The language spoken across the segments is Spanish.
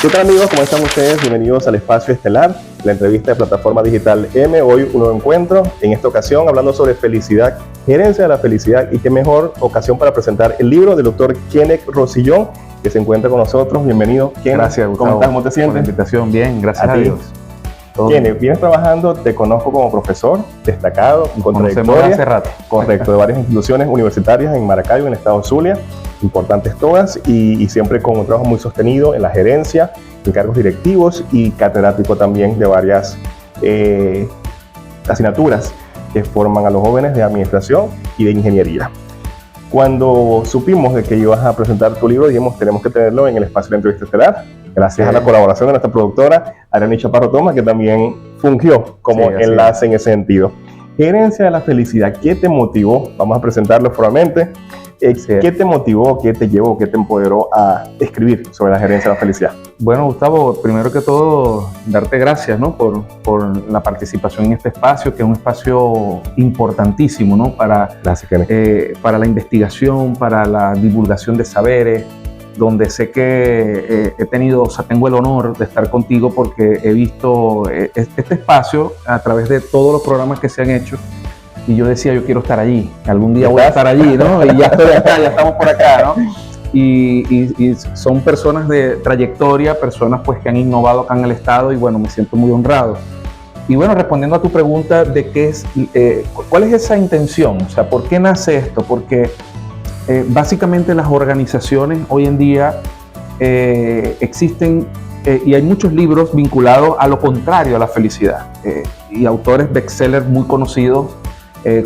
¿Qué tal, amigos? ¿Cómo están ustedes? Bienvenidos al Espacio Estelar, la entrevista de Plataforma Digital M. Hoy un nuevo encuentro, en esta ocasión hablando sobre felicidad, gerencia de la felicidad, y qué mejor ocasión para presentar el libro del doctor Kenneth Rosillón, que se encuentra con nosotros. Bienvenido, Kenneth. Gracias, Gustavo. ¿Cómo estás? ¿Cómo te sientes? Por la invitación, bien, gracias a Dios. Kenneth, vienes trabajando, te conozco como profesor destacado, con trayectoria. Hace rato. Correcto, de varias instituciones universitarias en Maracaibo, en el estado Zulia, importantes todas, y siempre con un trabajo muy sostenido en la gerencia, en cargos directivos y catedrático también de varias asignaturas que forman a los jóvenes de administración y de ingeniería. Cuando supimos de que ibas a presentar tu libro, dijimos, tenemos que tenerlo en el espacio de la entrevista estelar, gracias a la colaboración de nuestra productora, Ariani Chaparro Thomas, que también fungió como enlace en ese sentido. Gerencia de la felicidad, ¿qué te motivó? Vamos a presentarlo formalmente. ¿Qué te motivó, qué te llevó, qué te empoderó a escribir sobre la gerencia de la felicidad? Bueno, Gustavo, primero que todo, darte gracias, ¿no? por la participación en este espacio, que es un espacio importantísimo, ¿no? para la investigación, para la divulgación de saberes, donde sé que tengo el honor de estar contigo porque he visto este espacio a través de todos los programas que se han hecho. Y yo decía, yo quiero estar allí, algún día voy a estar allí, ¿no? Y ya estoy acá, ya estamos por acá, ¿no? Y son personas de trayectoria, personas pues que han innovado acá en el estado, y bueno, me siento muy honrado. Y bueno, respondiendo a tu pregunta de qué es, ¿cuál es esa intención? O sea, ¿por qué nace esto? Porque básicamente las organizaciones hoy en día existen y hay muchos libros vinculados a lo contrario a la felicidad, y autores bestsellers muy conocidos,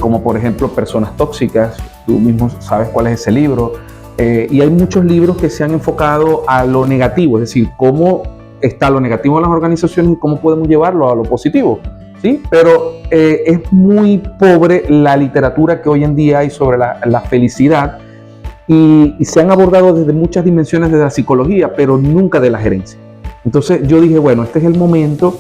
como por ejemplo Personas Tóxicas, tú mismo sabes cuál es ese libro, y hay muchos libros que se han enfocado a lo negativo, es decir, cómo está lo negativo en las organizaciones y cómo podemos llevarlo a lo positivo, ¿sí? Pero es muy pobre la literatura que hoy en día hay sobre la felicidad, y se han abordado desde muchas dimensiones de la psicología, pero nunca de la gerencia. Entonces yo dije, bueno, este es el momento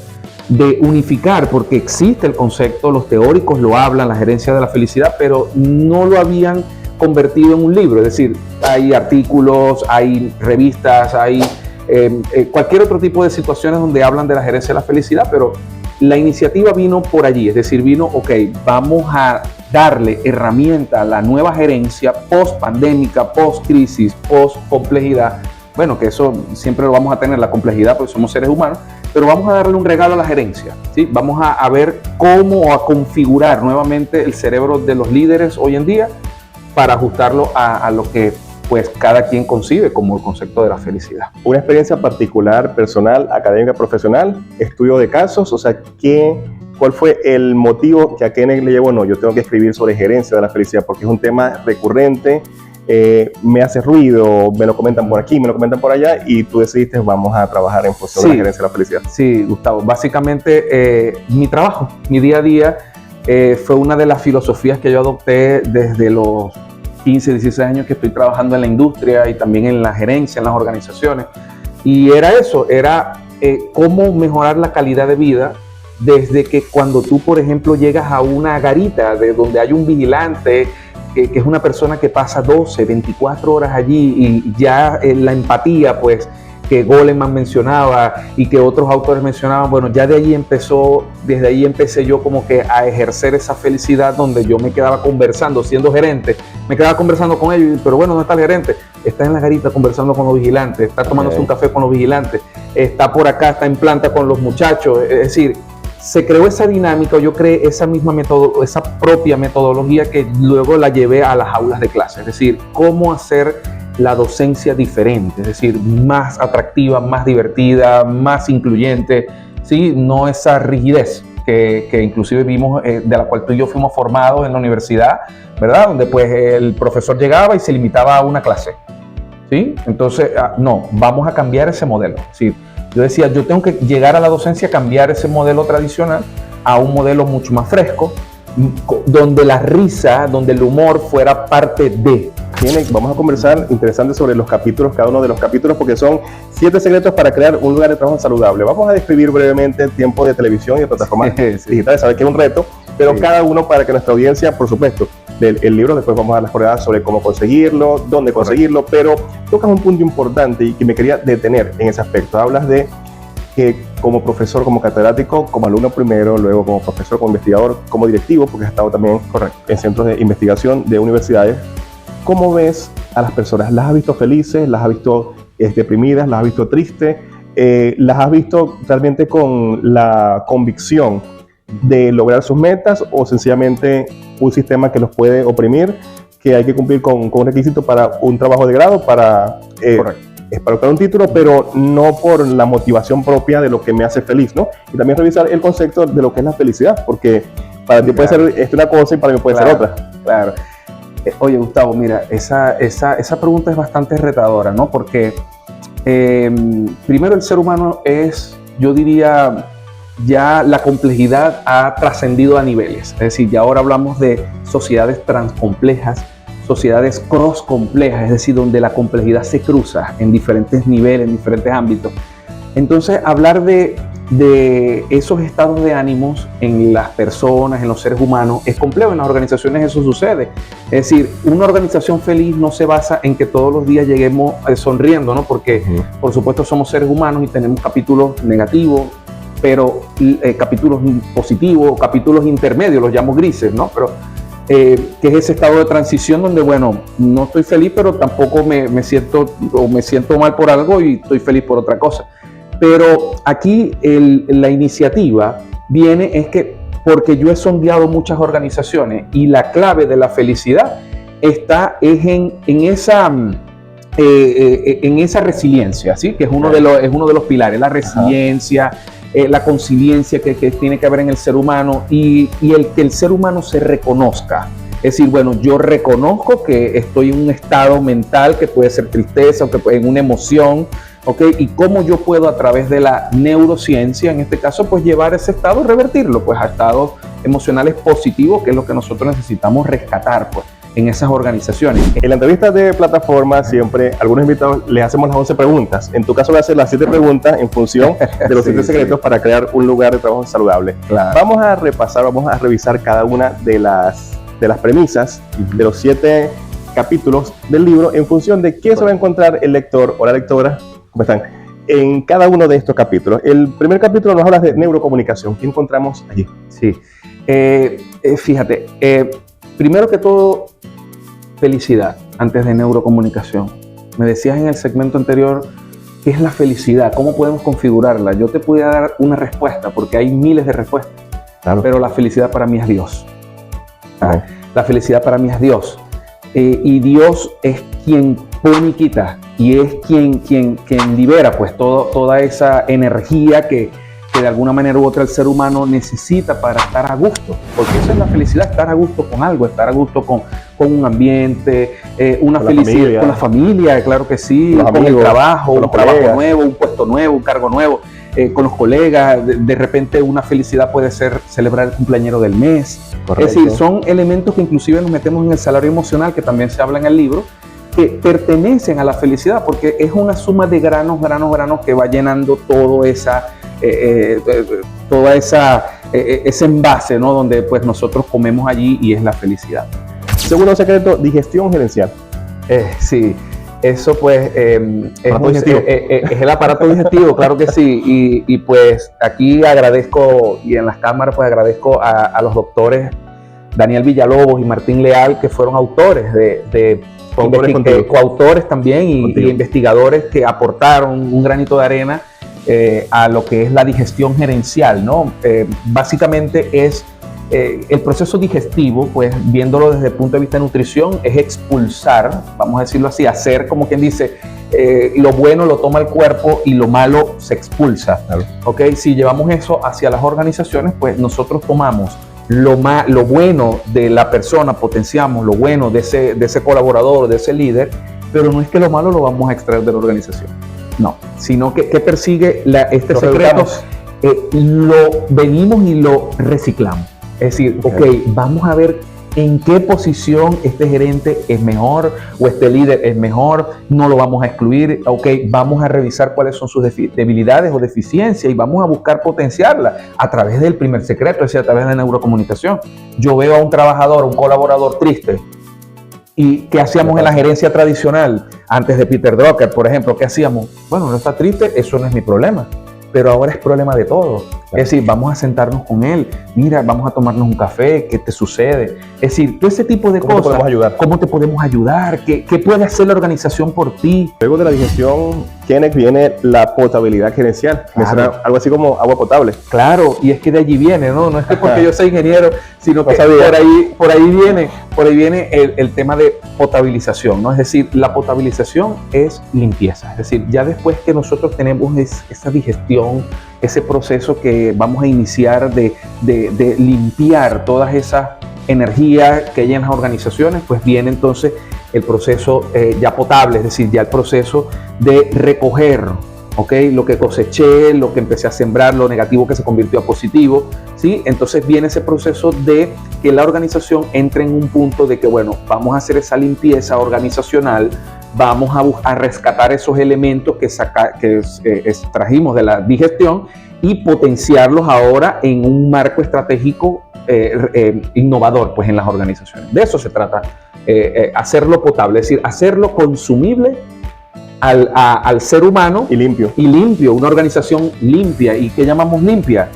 de unificar, porque existe el concepto, los teóricos lo hablan, la gerencia de la felicidad, pero no lo habían convertido en un libro. Es decir, hay artículos, hay revistas, hay cualquier otro tipo de situaciones donde hablan de la gerencia de la felicidad, pero la iniciativa vino por allí, es decir, vamos a darle herramienta a la nueva gerencia post-pandémica, post-crisis, post-complejidad. Bueno, que eso siempre lo vamos a tener, la complejidad, porque somos seres humanos, pero vamos a darle un regalo a la gerencia, ¿sí? Vamos a ver cómo a configurar nuevamente el cerebro de los líderes hoy en día para ajustarlo a lo que pues cada quien concibe como el concepto de la felicidad. Una experiencia particular, personal, académica, profesional, estudio de casos, o sea, ¿cuál fue el motivo que a Kenneth le llevó? No, yo tengo que escribir sobre gerencia de la felicidad porque es un tema recurrente, me hace ruido, me lo comentan por aquí, me lo comentan por allá, y tú decidiste, vamos a trabajar en función de la gerencia de la felicidad. Sí, Gustavo, básicamente mi trabajo, mi día a día, fue una de las filosofías que yo adopté desde los 15, 16 años que estoy trabajando en la industria y también en la gerencia, en las organizaciones, y era eso, cómo mejorar la calidad de vida desde que cuando tú, por ejemplo, llegas a una garita de donde hay un vigilante, que es una persona que pasa 12, 24 horas allí, y ya la empatía, pues, que Goleman mencionaba y que otros autores mencionaban, bueno, ya desde ahí empecé yo como que a ejercer esa felicidad, donde yo me quedaba conversando, siendo gerente, me quedaba conversando con ellos, pero bueno, ¿dónde está el gerente? Está en la garita conversando con los vigilantes, está tomándose un café con los vigilantes, está por acá, está en planta con los muchachos, es decir, se creó esa dinámica, yo creé esa propia metodología que luego la llevé a las aulas de clase, es decir, cómo hacer la docencia diferente, es decir, más atractiva, más divertida, más incluyente, ¿sí? No esa rigidez que inclusive vimos, de la cual tú y yo fuimos formados en la universidad, ¿verdad? Donde pues el profesor llegaba y se limitaba a una clase, ¿sí? Entonces, no, vamos a cambiar ese modelo, ¿sí? Yo decía, yo tengo que llegar a la docencia, cambiar ese modelo tradicional a un modelo mucho más fresco, donde la risa, donde el humor fuera parte de. Vamos a conversar interesante sobre los capítulos, cada uno de los capítulos, porque son 7 secretos para crear un lugar de trabajo saludable. Vamos a describir brevemente el tiempo de televisión y de plataformas digitales, saber que es un reto, pero Sí. cada uno para que nuestra audiencia, por supuesto, del libro, después vamos a dar las coordenadas sobre cómo conseguirlo, dónde conseguirlo, pero tocas un punto importante y que me quería detener en ese aspecto. Hablas de que como profesor, como catedrático, como alumno primero, luego como profesor, como investigador, como directivo, porque has estado también en centros de investigación de universidades. ¿Cómo ves a las personas? ¿Las has visto felices? ¿Las has visto deprimidas? ¿Las has visto tristes? ¿Las has visto realmente con la convicción de lograr sus metas o sencillamente un sistema que los puede oprimir, que hay que cumplir con un requisito para un trabajo de grado, para obtener un título, pero no por la motivación propia de lo que me hace feliz, ¿no? Y también revisar el concepto de lo que es la felicidad, porque para ti puede ser una cosa y para mí puede ser otra. Claro. Oye, Gustavo, mira, esa pregunta es bastante retadora, ¿no? Porque primero el ser humano es, yo diría, ya la complejidad ha trascendido a niveles. Es decir, ya ahora hablamos de sociedades transcomplejas, sociedades cross-complejas, es decir, donde la complejidad se cruza en diferentes niveles, en diferentes ámbitos. Entonces, hablar de esos estados de ánimos en las personas, en los seres humanos, es complejo. En las organizaciones eso sucede. Es decir, una organización feliz no se basa en que todos los días lleguemos sonriendo, ¿no? Porque, por supuesto, somos seres humanos y tenemos capítulos negativos, pero capítulos positivos, capítulos intermedios, los llamo grises, ¿no? Pero que es ese estado de transición donde, bueno, no estoy feliz, pero tampoco me siento mal por algo y estoy feliz por otra cosa. Pero aquí la iniciativa viene es que porque yo he sondeado muchas organizaciones y la clave de la felicidad es en esa resiliencia, ¿sí? Que es uno de los pilares, la resiliencia, la conciencia que tiene que haber en el ser humano y que el ser humano se reconozca. Es decir, bueno, yo reconozco que estoy en un estado mental que puede ser tristeza o que puede ser una emoción, ¿ok? Y cómo yo puedo a través de la neurociencia, en este caso, pues llevar ese estado, revertirlo, pues a estados emocionales positivos, que es lo que nosotros necesitamos rescatar, pues, en esas organizaciones. En la entrevista de plataforma siempre algunos invitados les hacemos las 11 preguntas. En tu caso voy a hacer las 7 preguntas en función de los 7 secretos para crear un lugar de trabajo saludable. Claro. Vamos a repasar, vamos a revisar cada una de las premisas de los 7 capítulos del libro en función de qué se va a encontrar el lector o la lectora, ¿cómo están?, en cada uno de estos capítulos. El primer capítulo nos habla de neurocomunicación. ¿Qué encontramos allí? Sí. Fíjate, primero que todo, felicidad antes de neurocomunicación. Me decías en el segmento anterior qué es la felicidad, cómo podemos configurarla. Yo te podía dar una respuesta porque hay miles de respuestas, claro. Pero la felicidad para mí es Dios. La felicidad para mí es Dios. Y Dios es quien pone y quita y es quien libera pues toda esa energía que de alguna manera u otra el ser humano necesita para estar a gusto, porque esa es la felicidad, estar a gusto con algo, estar a gusto con un ambiente, una felicidad con la familia, claro que sí, con amigos, el trabajo, un trabajo nuevo, un puesto nuevo, un cargo nuevo, con los colegas, de repente una felicidad puede ser celebrar el cumpleañero del mes. Correcto. Es decir, son elementos que inclusive nos metemos en el salario emocional, que también se habla en el libro, que pertenecen a la felicidad, porque es una suma de granos que va llenando ese envase, ¿no? Donde pues nosotros comemos allí y es la felicidad. Segundo secreto, digestión gerencial. Sí, eso pues es el aparato digestivo, claro que sí, y pues aquí agradezco, y en las cámaras pues agradezco a los doctores Daniel Villalobos y Martín Leal, que fueron autores coautores también y investigadores que aportaron un granito de arena a lo que es la digestión gerencial, ¿no? Básicamente es el proceso digestivo, pues viéndolo desde el punto de vista de nutrición, es expulsar, vamos a decirlo así, hacer como quien dice, lo bueno lo toma el cuerpo y lo malo se expulsa. Claro. ¿Okay? Si llevamos eso hacia las organizaciones, pues nosotros tomamos lo bueno de la persona, potenciamos lo bueno de ese colaborador, de ese líder, pero no es que lo malo lo vamos a extraer de la organización. No, sino que persigue este secreto, lo venimos y lo reciclamos. Es decir, ok, vamos a ver en qué posición este gerente es mejor o este líder es mejor, no lo vamos a excluir, ok, vamos a revisar cuáles son sus debilidades o deficiencias y vamos a buscar potenciarlas a través del primer secreto, es decir, a través de la neurocomunicación. Yo veo a un trabajador, un colaborador triste, ¿y qué hacíamos en la gerencia tradicional antes de Peter Drucker, por ejemplo? ¿Qué hacíamos? Bueno, no está triste, eso no es mi problema. Pero ahora es problema de todos. Claro. Es decir, vamos a sentarnos con él. Mira, vamos a tomarnos un café. ¿Qué te sucede? Es decir, todo ese tipo de cosas. ¿Cómo te podemos ayudar? ¿Cómo te podemos ayudar? ¿Qué puede hacer la organización por ti? Luego de la digestión, Kenneth, viene la potabilidad gerencial. Claro. Algo así como agua potable. Claro, y es que de allí viene, ¿no? No es que porque yo soy ingeniero, sino que por ahí viene el tema de potabilización, ¿no? Es decir, la potabilización es limpieza. Es decir, ya después que nosotros tenemos esa digestión, ese proceso que vamos a iniciar de limpiar todas esas energías que hay en las organizaciones, pues viene entonces el proceso ya potable, es decir, ya el proceso de recoger, ¿ok? Lo que coseché, lo que empecé a sembrar, lo negativo que se convirtió a positivo, ¿sí? Entonces viene ese proceso de que la organización entre en un punto de que, bueno, vamos a hacer esa limpieza organizacional, vamos a rescatar esos elementos que extrajimos de la digestión y potenciarlos ahora en un marco estratégico innovador, pues, en las organizaciones. De eso se trata, hacerlo potable, es decir, hacerlo consumible al ser humano y limpio, una organización limpia. ¿Y qué llamamos limpia?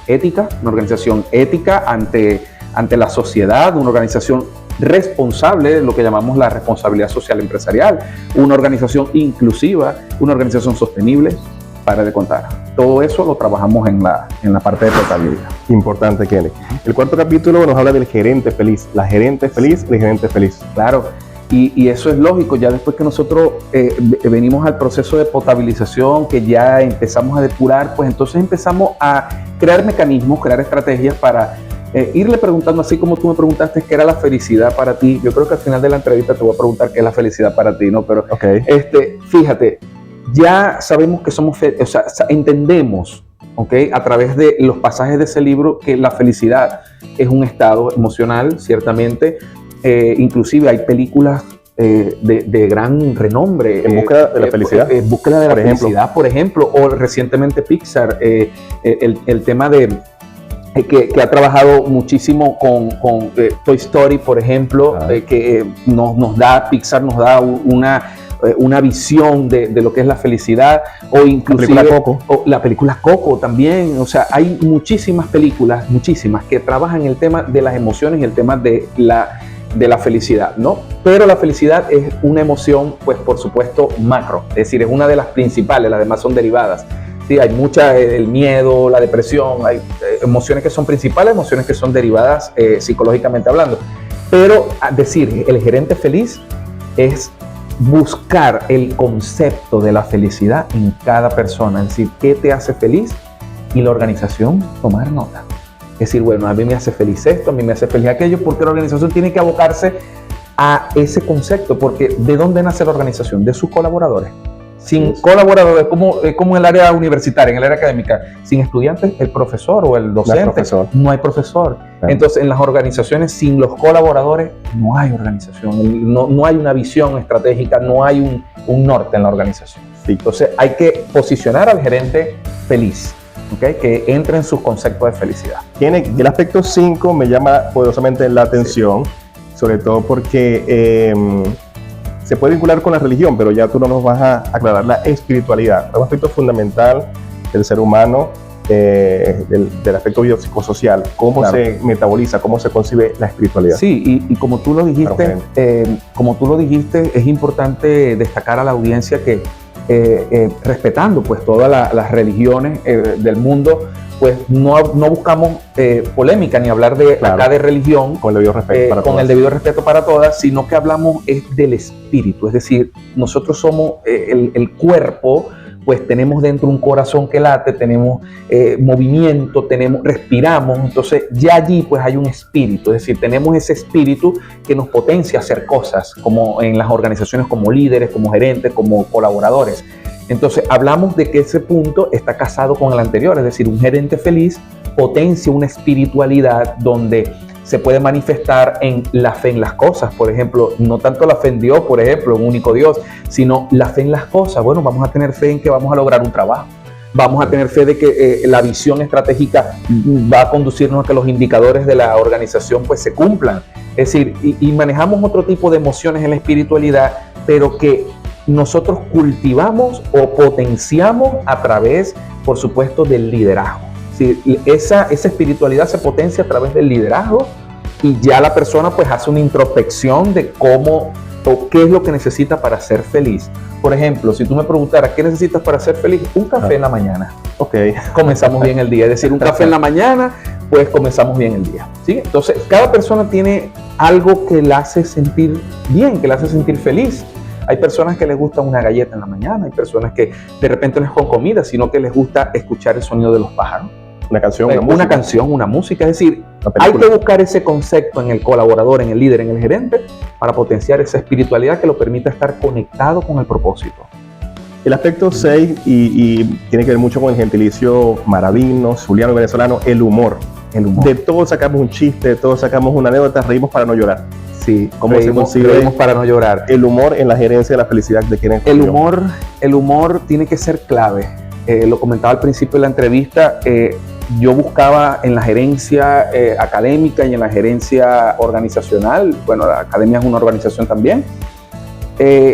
Ética, una organización ética ante la sociedad, una organización responsable, lo que llamamos la responsabilidad social empresarial, una organización inclusiva, una organización sostenible, para de contar. Todo eso lo trabajamos en la parte de potabilidad. Importante, Kenneth. El cuarto capítulo nos habla del gerente feliz, la gerente feliz, el gerente feliz. Claro, y eso es lógico, ya después que nosotros venimos al proceso de potabilización, que ya empezamos a depurar, pues entonces empezamos a crear mecanismos, crear estrategias para irle preguntando, así como tú me preguntaste qué era la felicidad para ti. Yo creo que al final de la entrevista te voy a preguntar qué es la felicidad para ti, ¿no? Pero fíjate, ya sabemos que entendemos, ¿ok? A través de los pasajes de ese libro, que la felicidad es un estado emocional, ciertamente. Inclusive hay películas de gran renombre. En búsqueda de la felicidad. En búsqueda de la felicidad, por ejemplo. O recientemente Pixar, el tema de... Que ha trabajado muchísimo con Toy Story, por ejemplo, que Pixar nos da una visión de lo que es la felicidad, o inclusive la película Coco también. O sea, hay muchísimas películas, que trabajan el tema de las emociones y el tema de la felicidad, ¿no? Pero la felicidad es una emoción, pues, por supuesto, macro, es decir, es una de las principales, las demás son derivadas. Sí, hay mucha, el miedo, la depresión, hay emociones que son principales, emociones que son derivadas psicológicamente hablando. Pero decir, el gerente feliz es buscar el concepto de la felicidad en cada persona, es decir, qué te hace feliz, y la organización tomar nota. Es decir, bueno, a mí me hace feliz esto, a mí me hace feliz aquello, porque la organización tiene que abocarse a ese concepto, porque ¿de dónde nace la organización? De sus colaboradores. Sin colaboradores, como en el área universitaria, en el área académica, sin estudiantes, el profesor o el docente, no hay profesor. Claro. Entonces, en las organizaciones, sin los colaboradores, no hay organización, no hay una visión estratégica, no hay un norte en la organización. Sí. Entonces, hay que posicionar al gerente feliz, ¿okay? Que entre en sus conceptos de felicidad. El aspecto 5 me llama poderosamente la atención, sobre todo porque se puede vincular con la religión, pero ya tú no nos vas a aclarar la espiritualidad, un aspecto fundamental del ser humano, del aspecto biopsicosocial, cómo se metaboliza, cómo se concibe la espiritualidad. Sí, y como tú lo dijiste, es importante destacar a la audiencia que respetando pues todas las religiones del mundo, pues no buscamos polémica ni hablar acá de religión con el debido respeto para todas, sino que hablamos del espíritu, es decir, nosotros somos el cuerpo, pues tenemos dentro un corazón que late, tenemos movimiento, respiramos, entonces ya allí pues hay un espíritu, es decir, tenemos ese espíritu que nos potencia a hacer cosas, como en las organizaciones, como líderes, como gerentes, como colaboradores. Entonces hablamos de que ese punto está casado con el anterior, es decir, un gerente feliz potencia una espiritualidad donde se puede manifestar en la fe en las cosas, por ejemplo, no tanto la fe en Dios, por ejemplo, un único Dios, sino la fe en las cosas. Bueno, vamos a tener fe en que vamos a lograr un trabajo. Vamos a tener fe de que la visión estratégica va a conducirnos a que los indicadores de la organización pues se cumplan. Es decir, y manejamos otro tipo de emociones en la espiritualidad, pero que nosotros cultivamos o potenciamos a través, por supuesto, del liderazgo. Sí, esa espiritualidad se potencia a través del liderazgo y ya la persona pues hace una introspección de cómo o qué es lo que necesita para ser feliz. Por ejemplo, si tú me preguntaras qué necesitas para ser feliz, un café en la mañana. Ok. Comenzamos bien el día. Es decir, un café en la mañana, pues comenzamos bien el día. ¿Sí? Entonces, cada persona tiene algo que la hace sentir bien, que la hace sentir feliz. Hay personas que les gusta una galleta en la mañana, hay personas que de repente no es con comida, sino que les gusta escuchar el sonido de los pájaros. Una canción, una música. Es decir, hay que buscar ese concepto en el colaborador, en el líder, en el gerente, para potenciar esa espiritualidad que lo permita estar conectado con el propósito. El aspecto 6, y tiene que ver mucho con el gentilicio maravino, zuliano y venezolano, el humor. El humor. De todo sacamos un chiste, de todo sacamos una anécdota, reímos para no llorar. Sí, ¿cómo se consigue reímos para no llorar? El humor en la gerencia de la felicidad de quienes el humor tiene que ser clave. Lo comentaba al principio de la entrevista. Yo buscaba en la gerencia académica y en la gerencia organizacional, bueno, la academia es una organización también,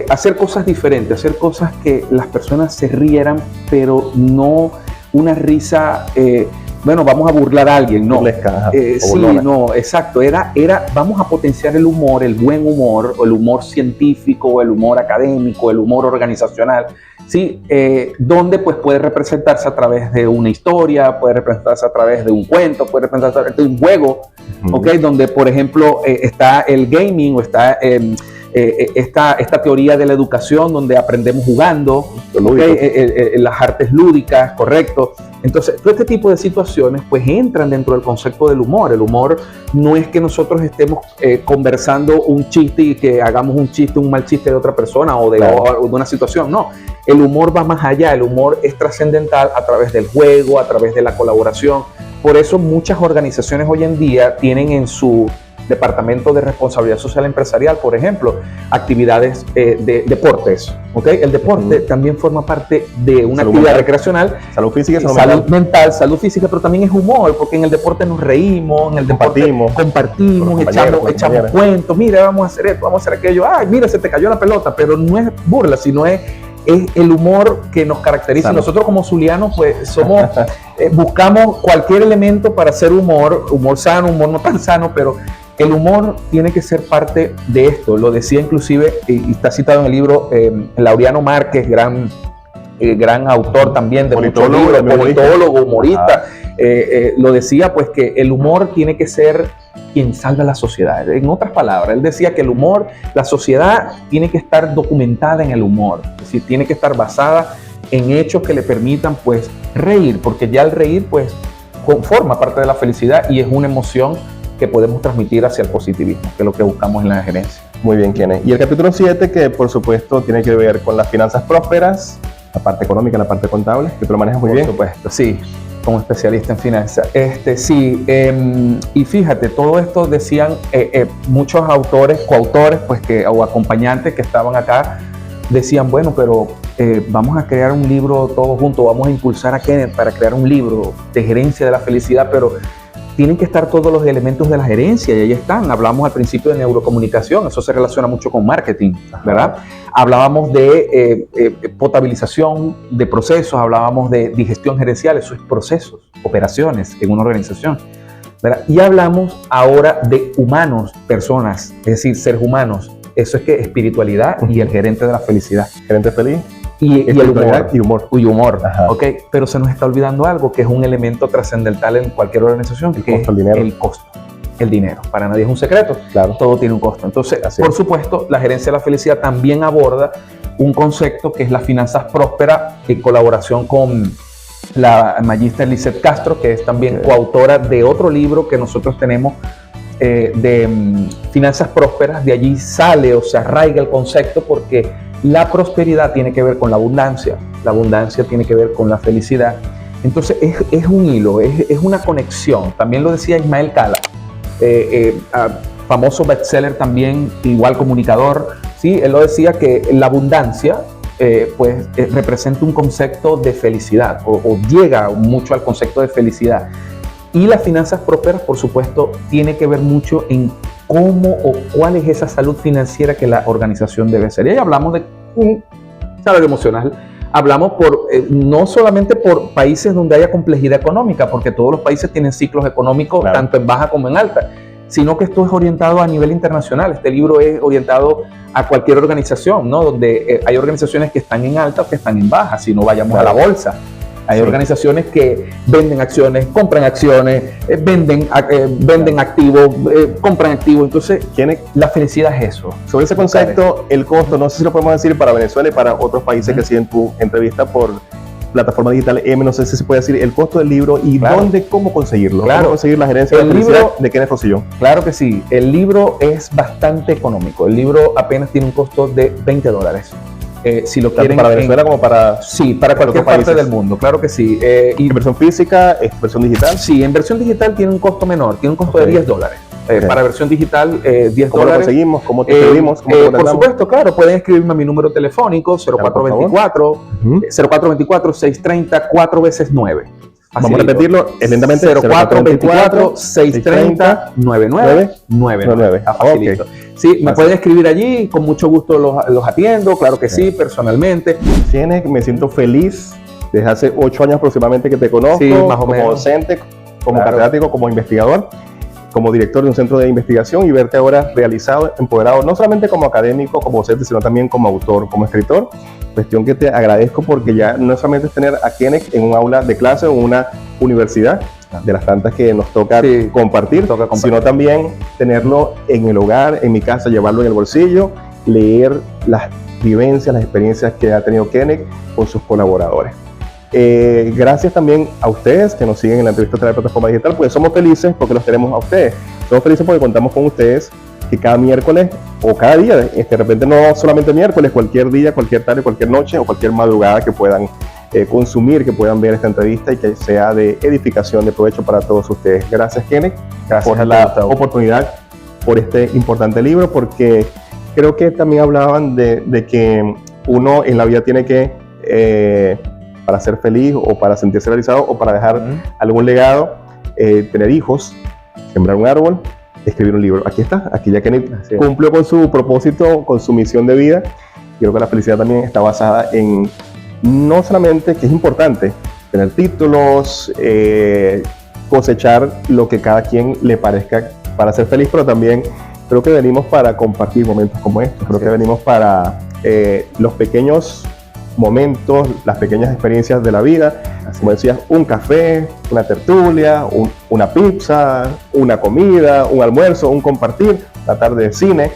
hacer cosas diferentes, hacer cosas que las personas se rieran, pero no una risa, bueno, vamos a burlar a alguien, no. Sí, no, exacto, era vamos a potenciar el humor, el buen humor, o el humor científico, el humor académico, el humor organizacional, ¿sí? Donde pues puede representarse a través de una historia, puede representarse a través de un cuento, puede representarse a través de un juego, ¿okay? Donde, por ejemplo, está el gaming o está esta teoría de la educación donde aprendemos jugando, ¿okay? Las artes lúdicas, correcto. Entonces, todo este tipo de situaciones pues entran dentro del concepto del humor. El humor no es que nosotros estemos conversando un chiste y que hagamos un mal chiste de otra persona o de una situación, no. El humor va más allá, el humor es trascendental a través del juego, a través de la colaboración. Por eso muchas organizaciones hoy en día tienen en su departamento de responsabilidad social empresarial, por ejemplo, actividades de deportes. ¿Okay? El deporte también forma parte de una actividad recreacional. Salud física, salud mental, salud física, pero también es humor, porque en el deporte nos reímos, en el deporte compartimos, echamos cuentos, mira, vamos a hacer esto, vamos a hacer aquello, ay, mira, se te cayó la pelota, pero no es burla, sino es el humor que nos caracteriza. Nosotros como zulianos pues somos, buscamos cualquier elemento para hacer humor sano, humor no tan sano, pero el humor tiene que ser parte de esto. Lo decía inclusive, y está citado en el libro, Laureano Márquez, gran autor también de muchos libros, politólogo, humorista, lo decía pues que el humor tiene que ser quien salva a la sociedad. En otras palabras, él decía que el humor, la sociedad tiene que estar documentada en el humor, es decir, tiene que estar basada en hechos que le permitan pues reír, porque ya el reír pues forma parte de la felicidad y es una emoción que podemos transmitir hacia el positivismo, que es lo que buscamos en la gerencia. Muy bien, Kenneth. Y el capítulo 7, que por supuesto tiene que ver con las finanzas prósperas, la parte económica, la parte contable, que tú lo manejas muy bien. Por supuesto, sí, como especialista en finanzas. Sí, y fíjate, todo esto decían muchos autores, coautores, pues o acompañantes que estaban acá, decían, bueno, pero vamos a crear un libro todos juntos, vamos a impulsar a Kenneth para crear un libro de gerencia de la felicidad, pero tienen que estar todos los elementos de la gerencia y ahí están. Hablamos al principio de neurocomunicación, eso se relaciona mucho con marketing, ¿verdad? Hablábamos de potabilización de procesos, hablábamos de digestión gerencial, eso es procesos, operaciones en una organización, ¿verdad? Y hablamos ahora de humanos, personas, es decir, seres humanos. Eso es que espiritualidad y el gerente de la felicidad. Gerente feliz. Y el humor. Y humor. Okay. Pero se nos está olvidando algo que es un elemento trascendental en cualquier organización, que es el costo. El dinero. Para nadie es un secreto. Claro. Todo tiene un costo. Entonces, por supuesto, la gerencia de la felicidad también aborda un concepto que es las finanzas prósperas en colaboración con la magíster Lisette Castro, que es también coautora de otro libro que nosotros tenemos de finanzas prósperas. De allí sale o se arraiga el concepto porque la prosperidad tiene que ver con la abundancia tiene que ver con la felicidad. Entonces es un hilo, es una conexión. También lo decía Ismael Cala, famoso bestseller también, igual comunicador, ¿sí? Él lo decía que la abundancia representa un concepto de felicidad o llega mucho al concepto de felicidad. Y las finanzas prósperas, por supuesto, tiene que ver mucho en cómo o cuál es esa salud financiera que la organización debe ser. Y ahí hablamos de salud emocional. Hablamos no solamente por países donde haya complejidad económica, porque todos los países tienen ciclos económicos, claro, tanto en baja como en alta, sino que esto es orientado a nivel internacional. Este libro es orientado a cualquier organización, ¿no? Donde hay organizaciones que están en alta o que están en baja, si no vayamos, claro, a la bolsa. Hay, sí, organizaciones que venden acciones, compran acciones, venden activos, compran activos. Entonces, la felicidad es eso. Sobre ese concepto, el costo, no sé si lo podemos decir para Venezuela y para otros países que siguen tu entrevista por plataforma digital M, no sé si se puede decir el costo del libro y claro, cómo conseguirlo. Claro. ¿Cómo conseguir la gerencia de la felicidad de Kenneth Rosillón? Claro que sí. El libro es bastante económico. El libro apenas tiene un costo de $20. Si lo quieren, para Venezuela como para... Sí, para cualquier parte del mundo, claro que sí. ¿En versión física, versión digital? Sí, en versión digital tiene un costo menor, tiene un costo de $10. Para versión digital, $10. ¿Cómo lo conseguimos? ¿Cómo te escribimos? Por supuesto, claro, pueden escribirme a mi número telefónico 0424-630 4 veces 9. Vamos a repetirlo lentamente. 0424-630-9999. Facilito. Sí, me pueden escribir allí, con mucho gusto los atiendo, claro que sí, personalmente. Me siento feliz desde hace 8 años aproximadamente que te conozco, sí, más o menos, como docente, como catedrático, como investigador, como director de un centro de investigación y verte ahora realizado, empoderado, no solamente como académico, como docente, sino también como autor, como escritor. Cuestión que te agradezco porque ya no solamente es tener a Kenneth en un aula de clase o en una universidad, de las tantas que nos toca, sí, compartir, sino también tenerlo en el hogar, en mi casa, llevarlo en el bolsillo, leer las vivencias, las experiencias que ha tenido Kenneth con sus colaboradores. Gracias también a ustedes que nos siguen en la entrevista de la plataforma digital, porque somos felices porque los tenemos a ustedes. Somos felices porque contamos con ustedes que cada miércoles o cada día, de repente no solamente miércoles, cualquier día, cualquier tarde, cualquier noche o cualquier madrugada que puedan consumir, que puedan ver esta entrevista y que sea de edificación, de provecho para todos ustedes. Gracias, Kenneth, por la oportunidad, por este importante libro, porque creo que también hablaban de que uno en la vida tiene que, para ser feliz o para sentirse realizado o para dejar algún legado, tener hijos, sembrar un árbol, escribir un libro. Aquí está, aquí ya Kenneth cumplió con su propósito, con su misión de vida. Creo que la felicidad también está basada en, no solamente, que es importante, tener títulos, cosechar lo que cada quien le parezca para ser feliz, pero también creo que venimos para compartir momentos como estos. Creo que venimos para los pequeños momentos, las pequeñas experiencias de la vida, como decías, un café, una tertulia, una pizza, una comida, un almuerzo, un compartir, la tarde de cine,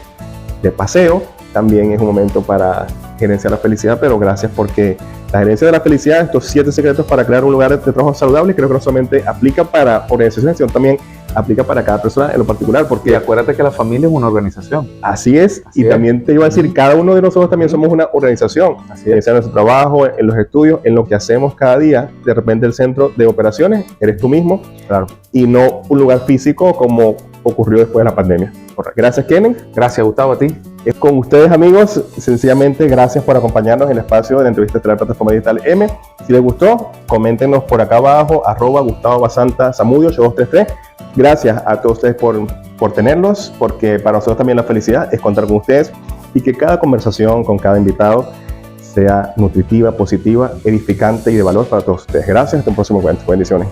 de paseo, también es un momento para gerenciar la felicidad, pero gracias porque la gerencia de la felicidad, estos 7 secretos para crear un lugar de trabajo saludable, creo que no solamente aplica para organizaciones, sino también aplica para cada persona en lo particular. Porque y acuérdate que la familia es una organización. Así es, y también te iba a decir, cada uno de nosotros también somos una organización, sea en nuestro trabajo, en los estudios, en lo que hacemos cada día. De repente el centro de operaciones eres tú mismo, claro, y no un lugar físico como ocurrió después de la pandemia. Gracias, Kenneth. Gracias, Gustavo, a ti. Es con ustedes, amigos, sencillamente gracias por acompañarnos en el espacio de la entrevista de la plataforma digital M. Si les gustó, coméntenos por acá abajo, @Gustavo Basanta Zamudio 8233. Gracias a todos ustedes por tenerlos, porque para nosotros también la felicidad es contar con ustedes y que cada conversación con cada invitado sea nutritiva, positiva, edificante y de valor para todos ustedes. Gracias, hasta un próximo encuentro. Bendiciones.